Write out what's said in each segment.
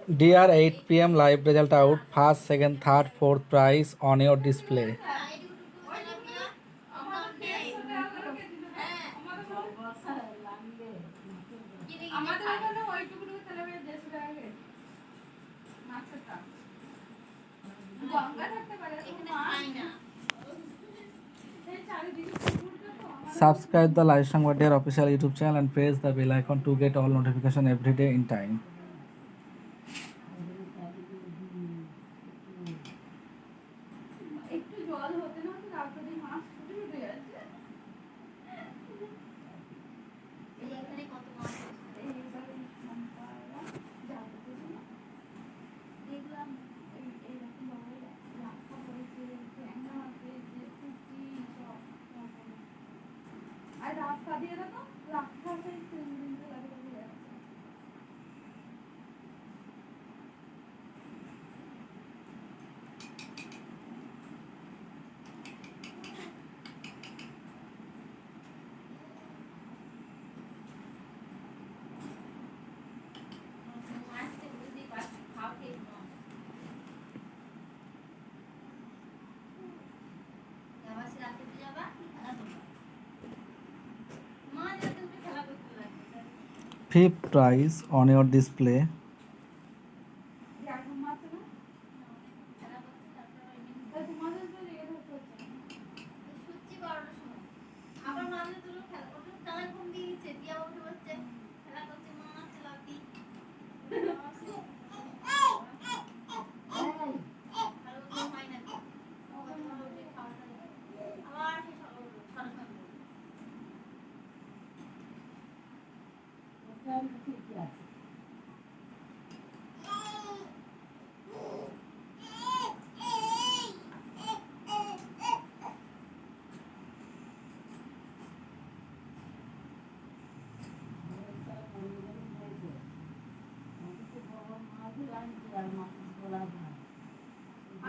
Dear 8 p.m. live result out. First, second, third, fourth prize on your display. Subscribe the Live Sangwa Dear official YouTube channel and press the bell icon to get all notification every day in time. Fifth prize on your display.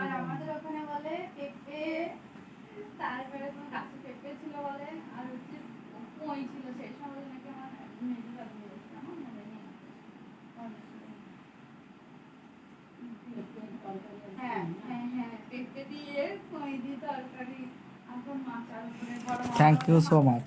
আর আমাদের ওখানে বলে পেঁপে, তারপরে কোনো গাছে পেঁপে ছিল বলে, আর হচ্ছে কই ছিল, সেই সময় নাকি আমার মেডিকেল বলেছে, আমার মনে নেই। হ্যাঁ হ্যাঁ হ্যাঁ, পেঁপে দিয়ে কই দিয়ে তরকারি, এখন মাছ আর উপরে। Thank you so much.